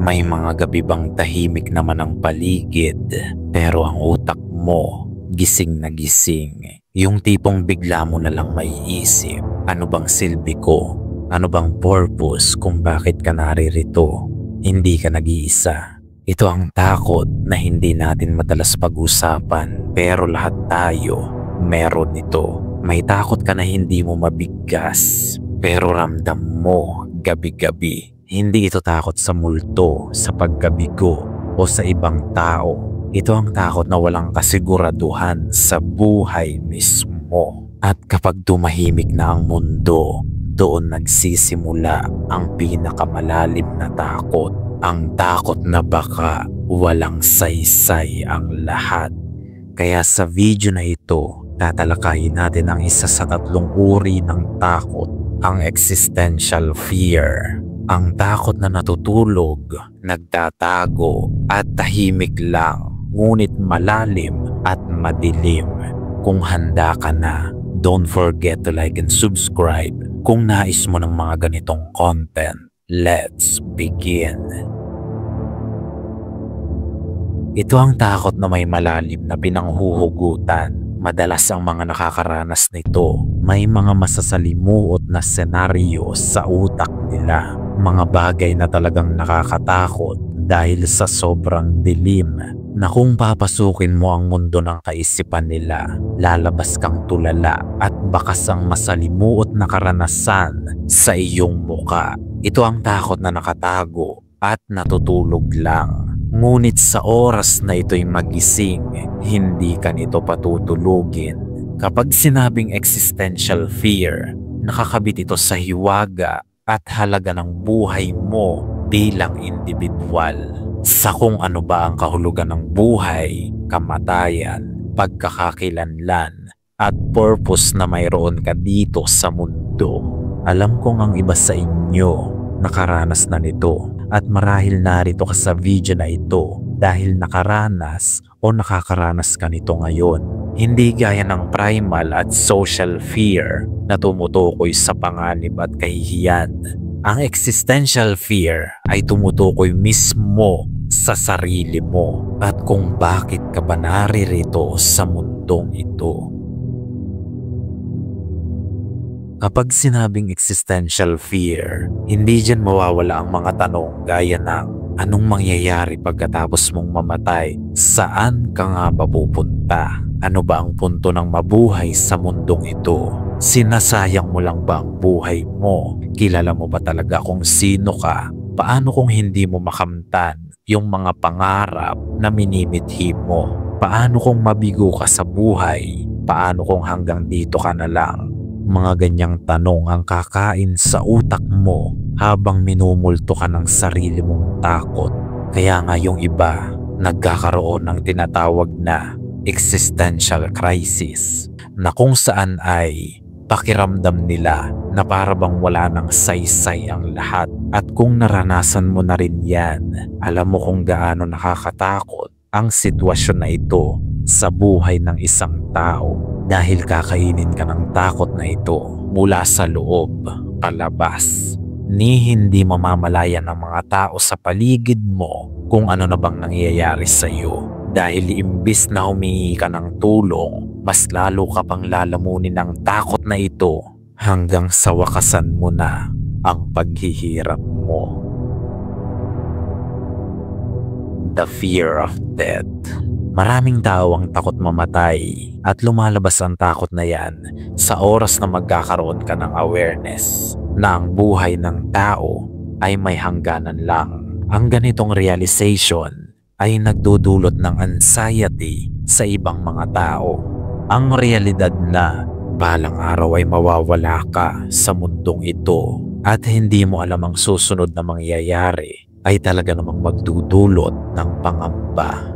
May mga gabi bang tahimik naman ang paligid, pero ang utak mo gising na gising. Yung tipong bigla mo na lang maiisip, ano bang silbi ko? Ano bang purpose kung bakit ka naririto? Hindi ka nag-iisa. Ito ang takot na hindi natin madalas pag-usapan, pero lahat tayo meron nito. May takot ka na hindi mo mabigkas, pero ramdam mo gabi-gabi. Hindi ito takot sa multo, sa pagkabigo o sa ibang tao. Ito ang takot na walang kasiguraduhan sa buhay mismo. At kapag tumahimik na ang mundo, doon nagsisimula ang pinakamalalim na takot. Ang takot na baka walang saysay ang lahat. Kaya sa video na ito, tatalakayin natin ang isa sa 3 uri ng takot, ang existential fear. Ang takot na natutulog, nagtatago at tahimik lang, ngunit malalim at madilim. Kung handa ka na, don't forget to like and subscribe kung nais mo ng mga ganitong content. Let's begin. Ito ang takot na may malalim na pinanghuhugutan. Madalas ang mga nakakaranas nito, may mga masasalimuot na senaryo sa utak nila. Mga bagay na talagang nakakatakot dahil sa sobrang dilim na kung papasukin mo ang mundo ng kaisipan nila, lalabas kang tulala at bakas ang masalimuot na karanasan sa iyong muka. Ito ang takot na nakatago at natutulog lang. Ngunit sa oras na ito'y magising, hindi ka nito patutulugin. Kapag sinabing existential fear, nakakabit ito sa hiwaga at halaga ng buhay mo bilang individual. Sa kung ano ba ang kahulugan ng buhay, kamatayan, pagkakakilanlan, at purpose na mayroon ka dito sa mundo. Alam kong ang iba sa inyo nakaranas na nito. At marahil narito ka sa video na ito dahil nakaranas o nakakaranas ka nito ngayon. Hindi gaya ng primal at social fear na tumutukoy sa panganib at kahihiyan. Ang existential fear ay tumutukoy mismo sa sarili mo at kung bakit ka ba naririto sa mundong ito. Kapag sinabing existential fear, hindi dyan mawawala ang mga tanong gaya ng anong mangyayari pagkatapos mong mamatay? Saan ka nga ba pupunta? Ano ba ang punto ng mabuhay sa mundong ito? Sinasayang mo lang ba ang buhay mo? Kilala mo ba talaga kung sino ka? Paano kung hindi mo makamtan yung mga pangarap na minimithi mo? Paano kung mabigo ka sa buhay? Paano kung hanggang dito ka na lang? Mga ganyang tanong ang kakain sa utak mo habang minumulto ka ng sarili mong takot. Kaya nga yung iba nagkakaroon ng tinatawag na existential crisis na kung saan ay pakiramdam nila na para bang wala ng saysay ang lahat. At kung naranasan mo na rin yan, alam mo kung gaano nakakatakot ang sitwasyon na ito sa buhay ng isang tao. Dahil kakainin ka ng takot na ito mula sa loob, palabas. Ni hindi mamamalayan ng mga tao sa paligid mo kung ano na bang nangyayari sa iyo. Dahil imbis na humingi ka ng tulong, mas lalo ka pang lalamunin ng takot na ito hanggang sa wakasan mo na ang paghihirap mo. The fear of death. Maraming tao ang takot mamatay at lumalabas ang takot na yan sa oras na magkakaroon ka ng awareness na ang buhay ng tao ay may hangganan lang. Ang ganitong realization ay nagdudulot ng anxiety sa ibang mga tao. Ang realidad na balang araw ay mawawala ka sa mundong ito at hindi mo alam ang susunod na mangyayari ay talaga namang magdudulot ng pangamba.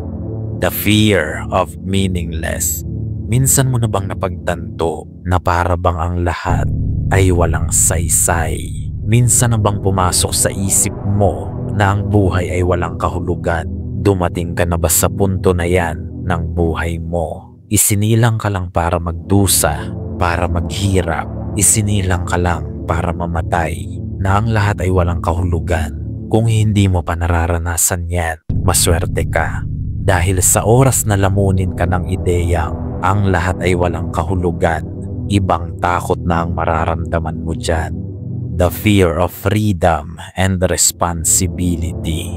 The fear of meaningless. Minsan mo na bang napagtanto na para bang ang lahat ay walang saysay? Minsan na bang pumasok sa isip mo na ang buhay ay walang kahulugan? Dumating ka na ba sa punto na yan ng buhay mo? Isinilang ka lang para magdusa, para maghirap. Isinilang ka lang para mamatay, na ang lahat ay walang kahulugan. Kung hindi mo pa nararanasan yan, maswerte ka. Dahil sa oras na lamunin ka ng ideyang ang lahat ay walang kahulugan, ibang takot na ang mararamdaman mo dyan. The fear of freedom and responsibility.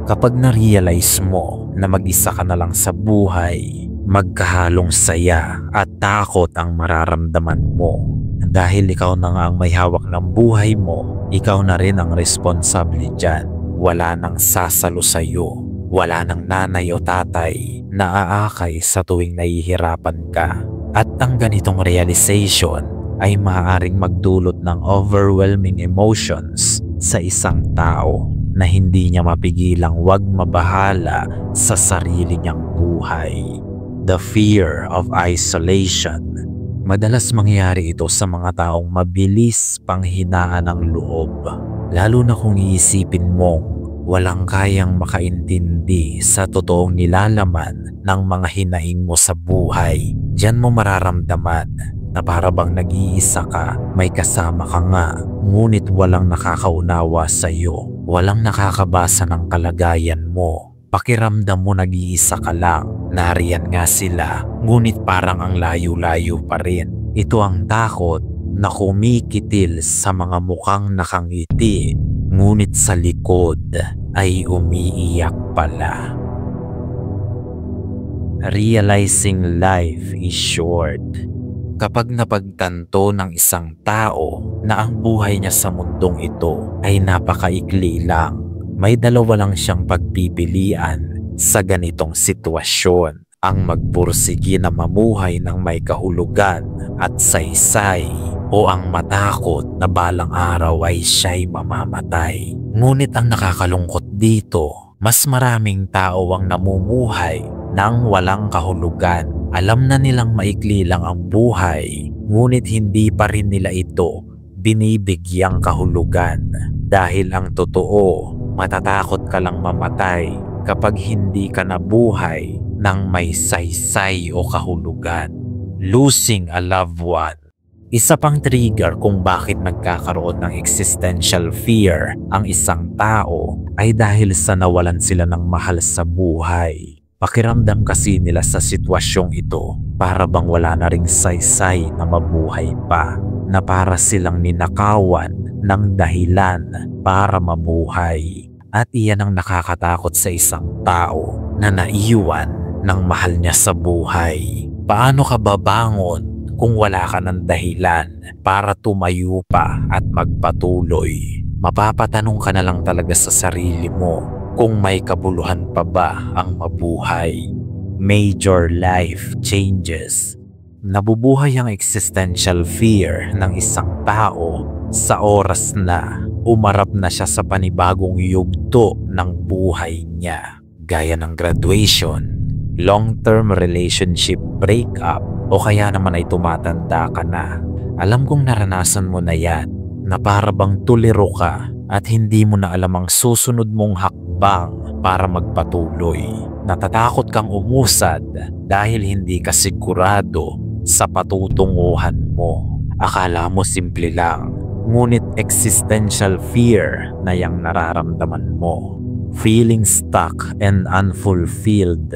Kapag na-realize mo na mag-isa ka na lang sa buhay, magkahalong saya at takot ang mararamdaman mo. Dahil ikaw na nga ang may hawak ng buhay mo, ikaw na rin ang responsable dyan. Wala nang sasalo sa'yo. Wala nang nanay o tatay na aakay sa tuwing nahihirapan ka. At ang ganitong realization ay maaaring magdulot ng overwhelming emotions sa isang tao na hindi niya mapigilang wag mabahala sa sarili niyang buhay. The fear of isolation. Madalas mangyari ito sa mga taong mabilis panghinaan ng loob. Lalo na kung iisipin mong walang kayang makaintindi sa totoong nilalaman ng mga hinaing mo sa buhay. Diyan mo mararamdaman na para bang nag-iisa ka, may kasama ka nga, ngunit walang nakakaunawa sa iyo. Walang nakakabasa ng kalagayan mo. Pakiramdam mo nag-iisa ka lang. Nariyan nga sila, ngunit parang ang layo-layo pa rin. Ito ang takot na kumikitil sa mga mukhang nakangiti, ngunit sa likod ay umiiyak pala. Realizing life is short. Kapag napagtanto ng isang tao na ang buhay niya sa mundong ito ay napakaikli lang, may dalawa lang siyang pagpipilian sa ganitong sitwasyon: ang magpursigi na mamuhay ng may kahulugan at saysay, o ang matakot na balang araw ay siya'y mamamatay. Ngunit ang nakakalungkot dito, mas maraming tao ang namumuhay ng walang kahulugan. Alam na nilang maikli lang ang buhay, ngunit hindi pa rin nila ito binibigyang kahulugan. Dahil ang totoo, matatakot ka lang mamatay kapag hindi ka nabuhay ng may saysay o kahulugan. Losing a loved one. Isa pang trigger kung bakit nagkakaroon ng existential fear ang isang tao ay dahil sa nawalan sila ng mahal sa buhay. Pakiramdam kasi nila sa sitwasyong ito para bang wala na ring saysay na mabuhay pa, na para silang ninakawan ng dahilan para mabuhay. At iyan ang nakakatakot sa isang tao na naiwan ng mahal niya sa buhay. Paano ka babangon kung wala ka ng dahilan para tumayo pa at magpatuloy? Mapapatanong ka na lang talaga sa sarili mo kung may kabuluhan pa ba ang mabuhay. Major life changes. Nabubuhay ang existential fear ng isang tao sa oras na umarap na siya sa panibagong yugto ng buhay niya, gaya ng graduation, long-term relationship breakup, o kaya naman ay tumatanda ka na. Alam kong naranasan mo na yan, na para bang tuliro ka at hindi mo na alam ang susunod mong hakbang para magpatuloy. Natatakot kang umusad dahil hindi ka sigurado sa patutunguhan mo. Akala mo simple lang, ngunit existential fear na yang nararamdaman mo. Feeling stuck and unfulfilled.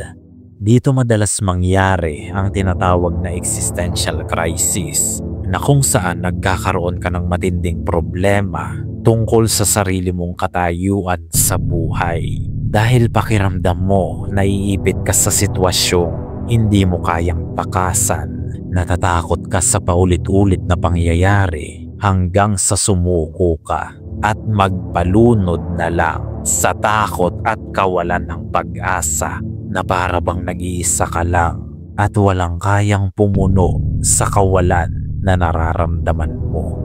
Dito madalas mangyari ang tinatawag na existential crisis, na kung saan nagkakaroon ka ng matinding problema tungkol sa sarili mong katayuan sa buhay. Dahil pakiramdam mo naiipit ka sa sitwasyong hindi mo kayang takasan. Natatakot ka sa paulit-ulit na pangyayari hanggang sa sumuko ka at magpalunod na lang sa takot at kawalan ng pag-asa, na para bang nag-iisa ka lang at walang kayang pumuno sa kawalan na nararamdaman mo.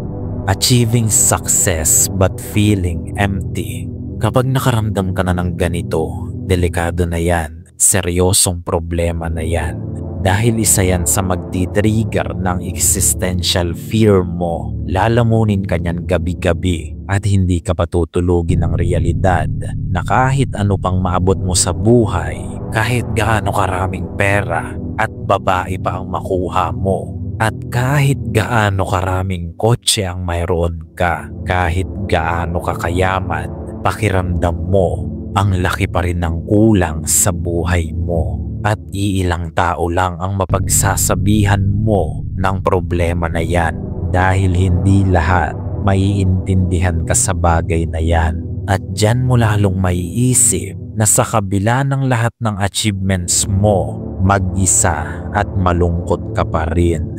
Achieving success but feeling empty. Kapag nakaramdam ka na ng ganito, delikado na yan. Seryosong problema na yan. Dahil isa yan sa magti-trigger ng existential fear mo. Lalamunin ka niyan gabi-gabi at hindi ka patutulugin ng realidad na kahit ano pang maabot mo sa buhay, kahit gaano karaming pera at babae pa ang makuha mo, at kahit gaano karaming kotse ang mayroon ka, kahit gaano kakayaman, pakiramdam mo ang laki pa rin ng kulang sa buhay mo at iilang tao lang ang mapagsasabihan mo ng problema na yan dahil hindi lahat maiintindihan ka sa bagay na yan at dyan mo lalong maiisip na sa kabila ng lahat ng achievements mo, mag-isa at malungkot ka pa rin.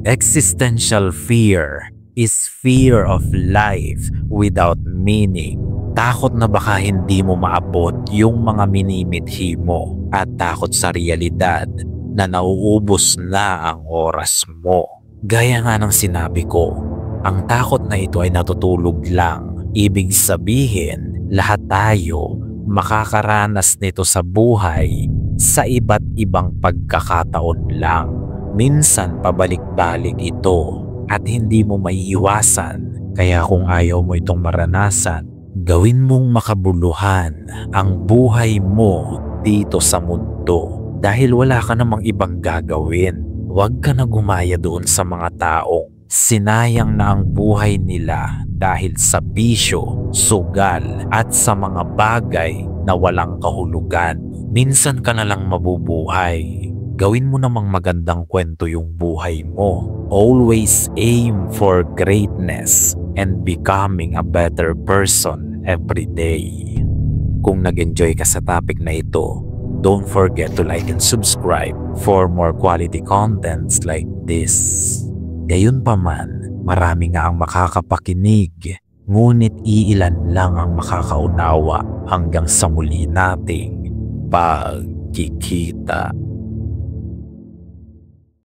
Existential fear is fear of life without meaning. Takot na baka hindi mo maabot yung mga minimithi mo at takot sa realidad na nauubos na ang oras mo. Gaya nga ng sinabi ko, ang takot na ito ay natutulog lang. Ibig sabihin, lahat tayo makakaranas nito sa buhay sa iba't ibang pagkakataon lang. Minsan pabalik-balik ito at hindi mo maiiwasan. Kaya kung ayaw mo itong maranasan, gawin mong makabuluhan ang buhay mo dito sa mundo dahil wala ka namang ibang gagawin. Huwag ka na gumaya doon sa mga taong sinayang na ang buhay nila dahil sa bisyo, sugal at sa mga bagay na walang kahulugan. Minsan ka na lang mabubuhay. Gawin mo namang magandang kwento yung buhay mo. Always aim for greatness and becoming a better person every day. Kung nag-enjoy ka sa topic na ito, don't forget to like and subscribe for more quality contents like this. Gayunpaman, marami nga ang makakapakinig, ngunit iilan lang ang makakaunawa hanggang sa muli nating pagkikita.